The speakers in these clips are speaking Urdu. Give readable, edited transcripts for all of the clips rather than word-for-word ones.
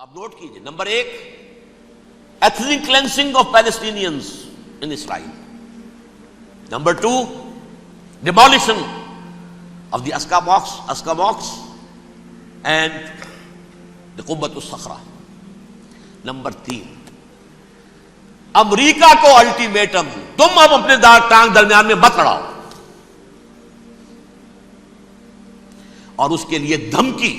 آپ نوٹ کیجئے، number 1 ethnic cleansing of Palestinians in Israel. Number 2 demolition of the Aqsa mosques and the Qubbat al-Sakhra. Number 3 امریکہ کو الٹیمیٹم، تم اب اپنے ٹانگ درمیان میں مت لڑاؤ، اور اس کے لیے دھمکی،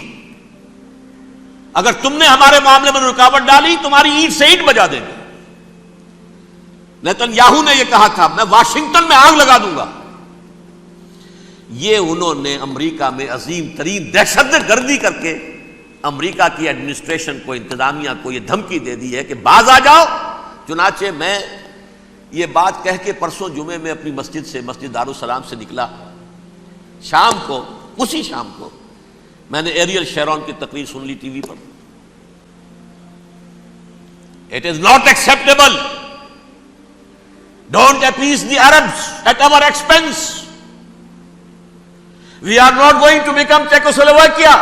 اگر تم نے ہمارے معاملے میں رکاوٹ ڈالی تمہاری اینٹ سے اینٹ بجا دیں گے. نیتن یاہو نے یہ کہا تھا میں واشنگٹن میں آگ لگا دوں گا. یہ انہوں نے امریکہ میں عظیم ترین دہشت گردی کر کے امریکہ کی ایڈمنسٹریشن کو، انتظامیہ کو یہ دھمکی دے دی ہے کہ باز آ جاؤ. چنانچہ میں یہ بات کہہ کے پرسوں جمعے میں اپنی مسجد سے، مسجد دارالسلام سے نکلا، شام کو، اسی شام کو میں نے ایریل شیرون کی تقریر سن لی T V per. It is not acceptable. Don't appease the Arabs at our expense. We are not going to become Czechoslovakia.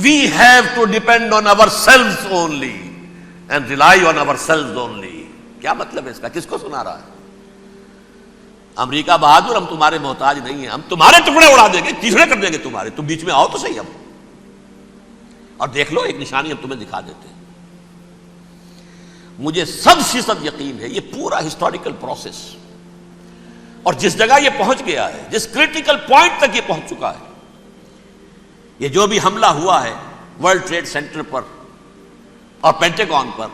We have to depend on ourselves only and rely on ourselves only. کیا مطلب ہے اس کا؟ کس کو سنا رہا ہے؟ امریکہ بہادر، ہم تمہارے محتاج نہیں ہیں، ہم تمہارے ٹکڑے اڑا دیں گے، تیسرے کر دیں گے تمہارے، تم بیچ میں آؤ تو صحیح. ہم اور دیکھ لو ایک نشانی ہم تمہیں دکھا دیتے ہیں. مجھے 100% یقین ہے یہ پورا ہسٹوریکل پروسیس، اور جس جگہ یہ پہنچ گیا ہے، جس کریٹیکل پوائنٹ تک یہ پہنچ چکا ہے، یہ جو بھی حملہ ہوا ہے ورلڈ ٹریڈ سینٹر پر اور پینٹاگون پر،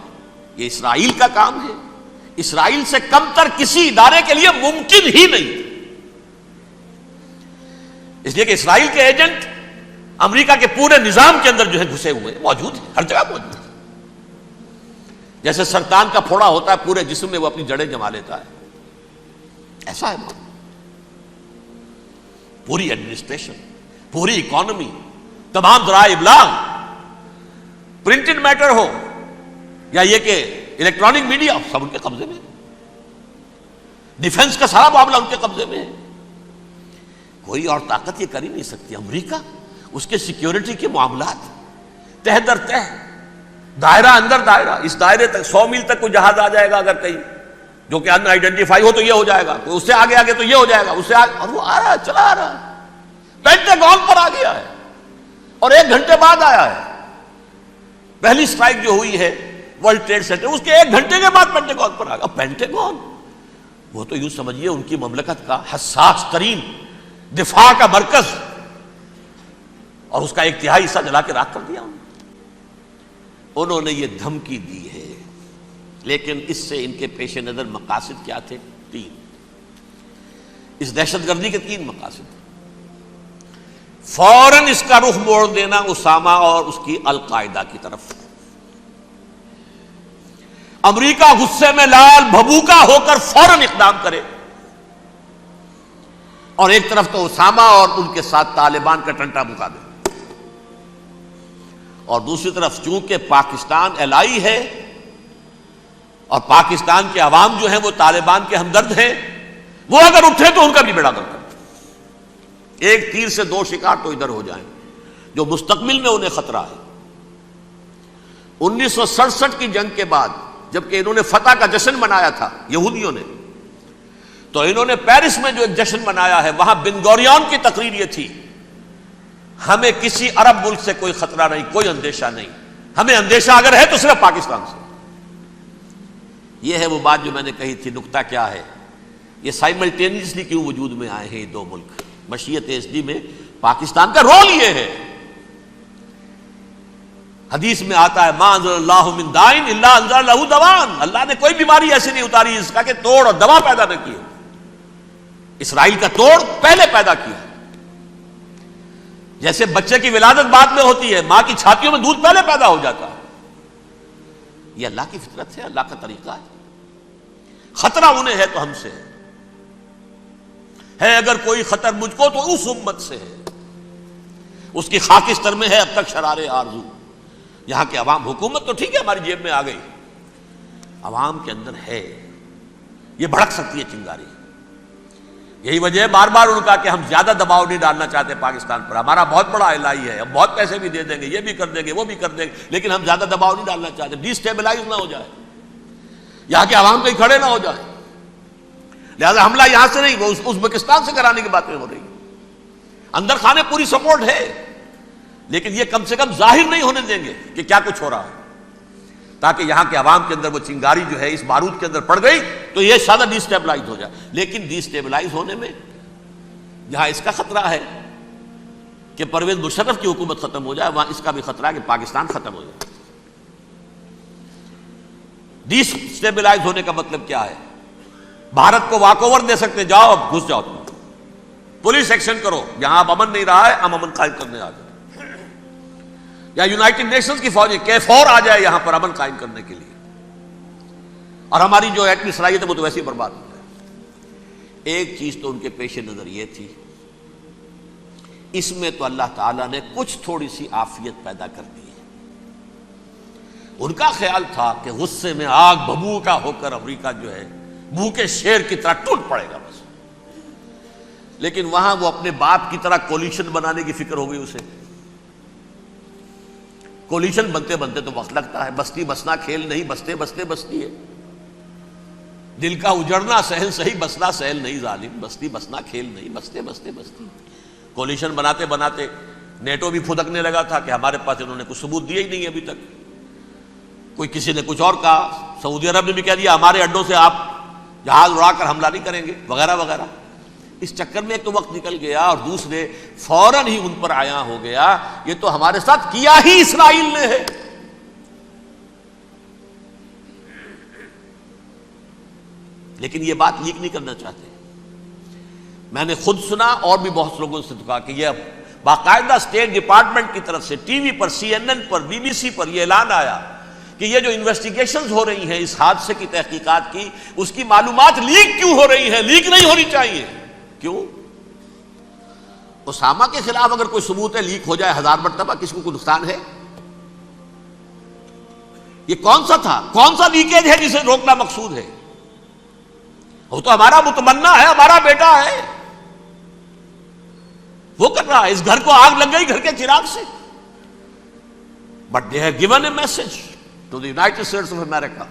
یہ اسرائیل کا کام ہے. اسرائیل سے کم تر کسی ادارے کے لیے ممکن ہی نہیں، اس لیے کہ اسرائیل کے ایجنٹ امریکہ کے پورے نظام کے اندر جو ہے گھسے ہوئے موجود ہیں، ہر جگہ موجود ہیں. جیسے سرطان کا پھوڑا ہوتا ہے پورے جسم میں، وہ اپنی جڑیں جما لیتا ہے، ایسا ہے. پوری ایڈمنسٹریشن، پوری اکانومی، تمام ذرائع ابلاغ، پرنٹڈ میٹر ہو یا یہ کہ الیکٹرانک میڈیا، سب ان کے قبضے میں. ڈیفنس کا سارا معاملہ ان کے قبضے میں ہے. کوئی اور طاقت یہ کر ہی نہیں سکتی. امریکہ، اس کے سیکیورٹی کے معاملات تہ در تہ، دائرہ اندر دائرہ، اس دائرے تک 100 میل تک کوئی جہاز آ جائے گا اگر کہیں جو کہ ان آئیڈینٹیفائی ہو تو یہ ہو جائے گا، اس سے آگے آگے تو یہ ہو جائے گا، اس سے آگے، اور وہ آ رہا ہے، چلا آ رہا ہے. پینٹاگون پر آ گیا ہے اور 1 گھنٹے بعد آیا ہے. پہلی سٹرائک جو ہوئی ہے ورلڈ ٹریڈ سینٹر، اس کے 1 گھنٹے کے بعد پینٹاگون پر آ گیا. پینٹاگون وہ تو یوں سمجھیے ان کی مملکت کا حساس ترین دفاع کا مرکز، اور اس کا 1/3 حصہ جلا کے راکھ کر دیا. انہوں نے یہ دھمکی دی ہے، لیکن اس سے ان کے پیش نظر مقاصد کیا تھے؟ 3. اس دہشت گردی کے 3 مقاصد. فوراً اس کا رخ موڑ دینا اسامہ اور اس کی القاعدہ کی طرف. امریکہ غصے میں لال بھبوکا ہو کر فوراً اقدام کرے، اور ایک طرف تو اسامہ اور ان کے ساتھ طالبان کا ٹنٹا مکا دے، اور دوسری طرف چونکہ پاکستان الائی ہے اور پاکستان کے عوام جو ہیں وہ طالبان کے ہمدرد ہیں، وہ اگر اٹھے تو ان کا بھی بیڑا غرق کرے. ایک تیر سے 2 شکار تو ادھر ہو جائیں، جو مستقبل میں انہیں خطرہ ہے. 1967 کی جنگ کے بعد جبکہ انہوں نے فتح کا جشن منایا تھا یہودیوں نے، تو انہوں نے پیرس میں جو ایک جشن منایا ہے، وہاں بن گوریون کی تقریر یہ تھی، ہمیں کسی عرب ملک سے کوئی خطرہ نہیں، کوئی اندیشہ نہیں، ہمیں اندیشہ اگر ہے تو صرف پاکستان سے. یہ ہے وہ بات جو میں نے کہی تھی. نکتہ کیا ہے؟ یہ سائملٹینیسلی کیوں وجود میں آئے ہیں یہ 2 ملک؟ مشیت ایزدی میں پاکستان کا رول یہ ہے. حدیث میں آتا ہے ما انزل اللہ من دائن الا انزل لہ دوان، اللہ نے کوئی بیماری ایسی نہیں اتاری اس کا کہ توڑ اور دوا پیدا نہ کی. اسرائیل کا توڑ پہلے پیدا کیا. جیسے بچے کی ولادت بعد میں ہوتی ہے، ماں کی چھاتیوں میں دودھ پہلے پیدا ہو جاتا ہے. یہ اللہ کی فطرت ہے، اللہ کا طریقہ ہے. خطرہ انہیں ہے تو ہم سے ہے اگر کوئی خطر مجھ کو تو اس امت سے ہے. اس کی خاکستر میں ہے اب تک شرار آرزو. یہاں کے عوام، حکومت تو ٹھیک ہے ہماری جیب میں آ گئی، عوام کے اندر ہے، یہ بھڑک سکتی ہے چنگاری. یہی وجہ ہے بار بار ان کا کہ ہم زیادہ دباؤ نہیں ڈالنا چاہتے پاکستان پر. ہمارا بہت بڑا الہی ہے, ہم بہت پیسے بھی دے دیں گے, یہ بھی کر دیں گے, وہ بھی کر دیں گے, لیکن ہم زیادہ دباؤ نہیں ڈالنا چاہتے, ڈی اسٹیبلائز نہ ہو جائے, یہاں کے عوام کہیں کھڑے نہ ہو جائے. لہذا حملہ یہاں سے نہیں, وہ ازبکستان سے کرانے کی باتیں ہو رہی ہیں. اندر خانے پوری سپورٹ ہے, لیکن یہ کم سے کم ظاہر نہیں ہونے دیں گے کہ کیا کچھ ہو رہا ہے, تاکہ یہاں کے عوام کے اندر وہ چنگاری جو ہے اس بارود کے اندر پڑ گئی تو یہ شاید ڈی اسٹیبلائز ہو جائے. لیکن ڈی اسٹیبلائز ہونے میں جہاں اس کا خطرہ ہے کہ پرویز مشرف کی حکومت ختم ہو جائے, وہاں اس کا بھی خطرہ ہے کہ پاکستان ختم ہو جائے. ڈی اسٹیبلائز ہونے کا مطلب کیا ہے؟ بھارت کو واک اوور دے سکتے, جاؤ اب گھس جاؤ, تم پولیس ایکشن کرو, یہاں اب امن نہیں رہا ہے, ہم امن قائم کرنے آ جائیں. یا یونائٹڈ نیشنز کی فوجیں K4 آ جائے یہاں پر امن قائم کرنے کے لیے, اور ہماری جو ایٹمی صلاحیت ہے وہ تو ویسے ہی برباد ہو جائے. ایک چیز تو ان کے پیش نظر یہ تھی, اس میں تو اللہ تعالیٰ نے کچھ تھوڑی سی عافیت پیدا کر دی ہے. ان کا خیال تھا کہ غصے میں آگ ببو کا ہو کر امریکہ جو ہے بھوکے شیر کی طرح ٹوٹ پڑے گا بس, لیکن وہاں وہ اپنے باپ کی طرح کولیشن بنانے کی فکر ہو گئی اسے. کولیشن بنتے بنتے تو وقت لگتا ہے, بستی بسنا کھیل نہیں, بستے بستے بستی ہے. دل کا اجڑنا سہل صحیح, بسنا سہل نہیں ظالم, بستی بسنا کھیل نہیں, بستے بستے بستی. کولیشن بناتے بناتے نیٹو بھی پھدکنے لگا تھا کہ ہمارے پاس انہوں نے کچھ ثبوت دیے ہی نہیں ابھی تک. کوئی کسی نے کچھ اور کہا, سعودی عرب نے بھی کہہ دیا ہمارے اڈوں سے آپ جہاز اڑا کر حملہ نہیں کریں گے وغیرہ وغیرہ. اس چکر میں ایک تو وقت نکل گیا, اور دوسرے فوراً ہی ان پر آیا ہو گیا یہ تو ہمارے ساتھ کیا ہی اسرائیل نے ہے. لیکن یہ بات لیک نہیں کرنا چاہتے. میں نے خود سنا اور بھی بہت لوگوں سے کہا کہ یہ باقاعدہ اسٹیٹ ڈپارٹمنٹ کی طرف سے ٹی وی پر, CNN پر, BBC پر یہ اعلان آیا کہ یہ جو انویسٹیگیشنز ہو رہی ہیں اس حادثے کی تحقیقات کی, اس کی معلومات لیک کیوں ہو رہی ہیں, لیک نہیں ہونی چاہیے. کیوں؟ اسامہ کے خلاف اگر کوئی ثبوت ہے لیک ہو جائے 1000 مرتبہ, کسی کو کوئی نقصان ہے؟ یہ کون سا تھا, کون سا لیکیج ہے جسے روکنا مقصود ہے؟ وہ تو ہمارا متمنا ہے, ہمارا بیٹا ہے, وہ کر رہا ہے. اس گھر کو آگ لگ گئی گھر کے چراغ سے, but they have given a message to the United States of America,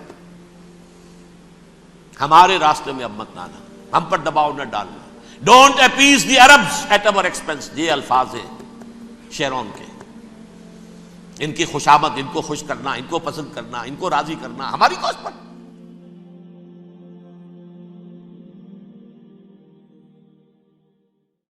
ہمارے راستے میں اب مت آنا, ہم پر دباؤ نہ ڈالنا. Don't appease the Arabs at our expense, یہ الفاظ ہیں شیرون کے. ان کی خوشامد, ان کو خوش کرنا, ان کو پسند کرنا, ان کو راضی کرنا ہماری کوشش پر